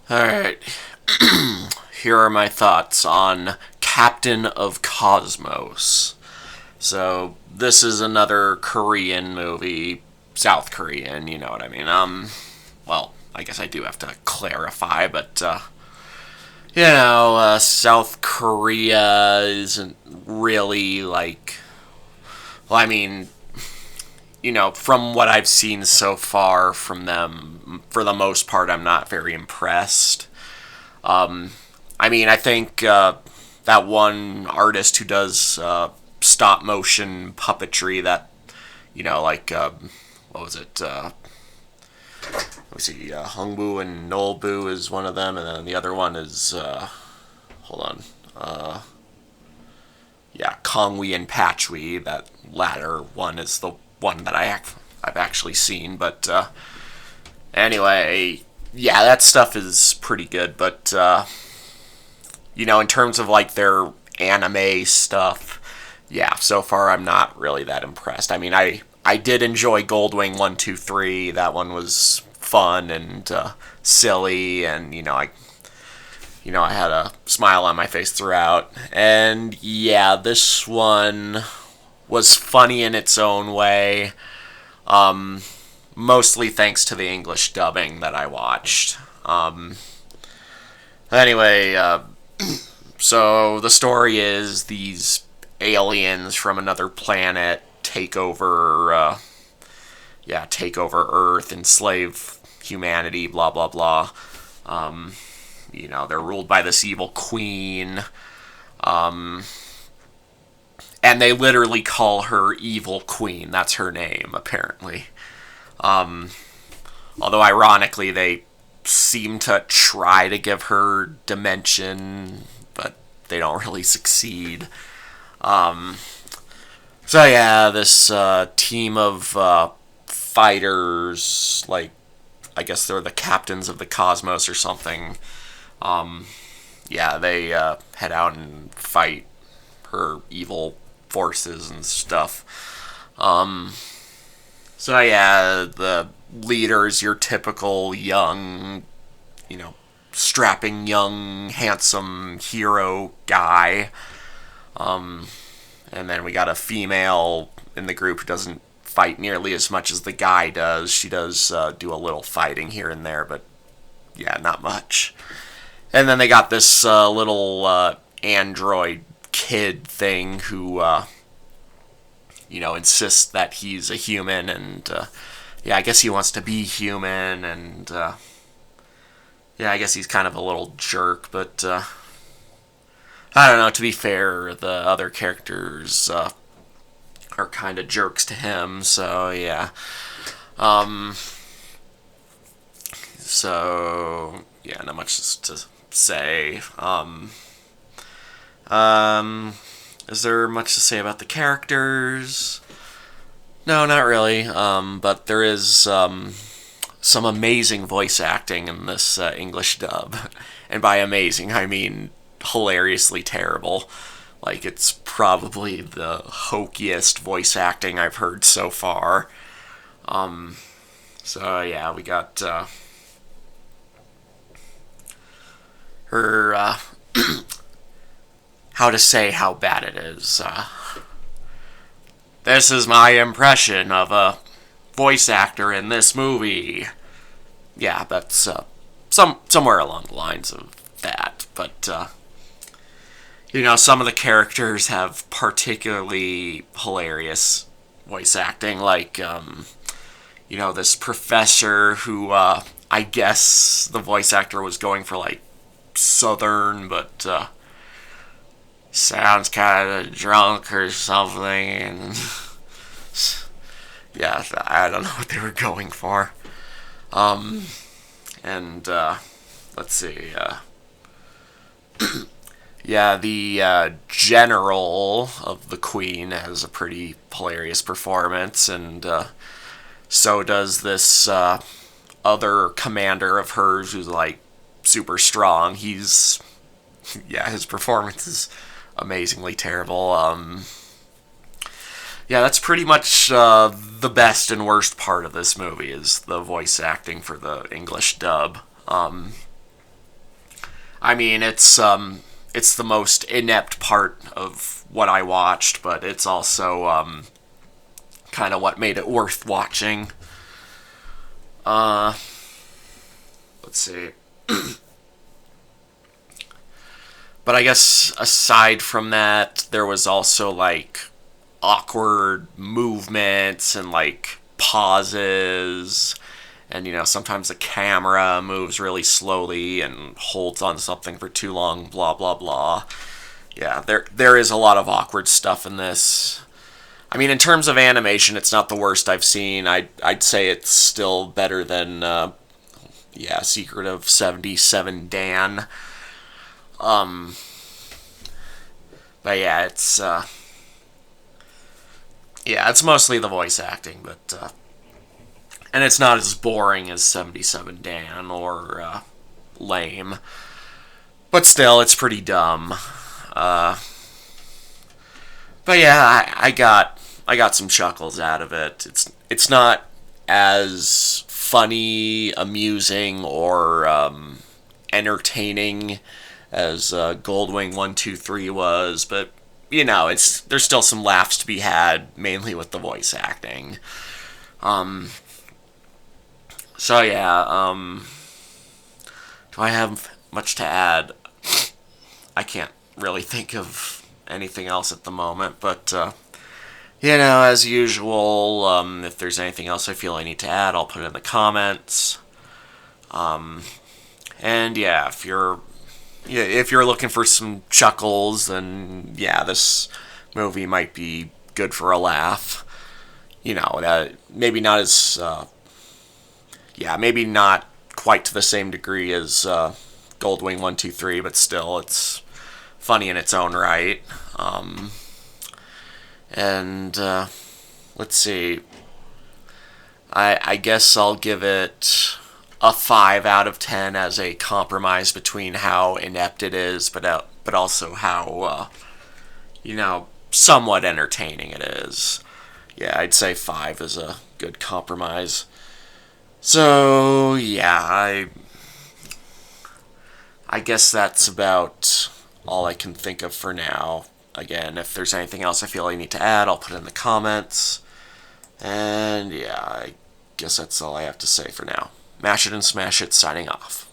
Alright, here are my thoughts on Captain of Cosmos. So, this is another Korean movie, South Korean, you know what I mean. Well, I guess I do have to clarify, but, South Korea isn't really like. Well, I mean, from what I've seen so far from them, for the most part, I'm not very impressed. I think that one artist who does stop motion puppetry, that, what was it? Let me see, Hongbu and Nolbu is one of them, and then the other one is, hold on, Kongwi and Patchwi. That latter one is the one that I've actually seen, but anyway, yeah, that stuff is pretty good, but in terms of like their anime stuff, yeah, so far I'm not really that impressed. I did enjoy Goldwing 123. That one was fun and silly, and I had a smile on my face throughout. And yeah, this one was funny in its own way. Mostly thanks to the English dubbing that I watched. Anyway, so the story is these aliens from another planet take over Earth, enslave humanity, blah blah blah. They're ruled by this evil queen, and they literally call her Evil Queen. That's her name, apparently. Although ironically, they seem to try to give her dimension, but they don't really succeed. So yeah, this team of fighters, like I guess they're the captains of the cosmos or something. They head out and fight her evil forces and stuff. So yeah, the leader is your typical young, strapping young, handsome hero guy. And then we got a female in the group who doesn't fight nearly as much as the guy does. She does do a little fighting here and there, but yeah, not much. And then they got this little android kid thing who, insists that he's a human, and I guess he wants to be human, and I guess he's kind of a little jerk, but I don't know. To be fair, the other characters are kind of jerks to him, so yeah. Not much to say. Is there much to say about the characters? No, not really. But there is some amazing voice acting in this English dub, and by amazing I mean hilariously terrible. Like, it's probably the hokiest voice acting I've heard so far. We got her. How to say how bad it is. This is my impression of a voice actor in this movie. Yeah, that's somewhere along the lines of that. But some of the characters have particularly hilarious voice acting, like this professor who I guess the voice actor was going for like Southern, but sounds kind of drunk or something, and yeah, I don't know what they were going for. Let's see. The general of the Queen has a pretty hilarious performance, and so does this other commander of hers who's like super strong. His performance is amazingly terrible. That's pretty much the best and worst part of this movie is the voice acting for the English dub. I mean, it's the most inept part of what I watched, but it's also kind of what made it worth watching. Uh, let's see. But I guess aside from that, there was also like awkward movements and like pauses. And sometimes the camera moves really slowly and holds on something for too long, blah blah blah. Yeah, there is a lot of awkward stuff in this. I mean, in terms of animation, it's not the worst I've seen. I'd say it's still better than yeah, Secret of 77 Dan. Um, but yeah, it's mostly the voice acting, but and it's not as boring as 77 Dan or lame, but still, it's pretty dumb. Uh, but yeah, I got some chuckles out of it. It's not as funny, amusing, or entertaining as Goldwing 123 was, but there's still some laughs to be had, mainly with the voice acting. Um, so yeah, do I have much to add? I can't really think of anything else at the moment, but as usual, if there's anything else I feel I need to add, I'll put it in the comments. Um, and yeah, if you're looking for some chuckles, then yeah, this movie might be good for a laugh. Maybe not as maybe not quite to the same degree as Goldwing 123, but still, it's funny in its own right. And let's see. I guess I'll give it a 5 out of 10 as a compromise between how inept it is, but also how somewhat entertaining it is. Yeah, I'd say 5 is a good compromise. So yeah, I guess that's about all I can think of for now. Again, if there's anything else I feel I need to add, I'll put it in the comments. And yeah, I guess that's all I have to say for now. Mash it and smash it, signing off.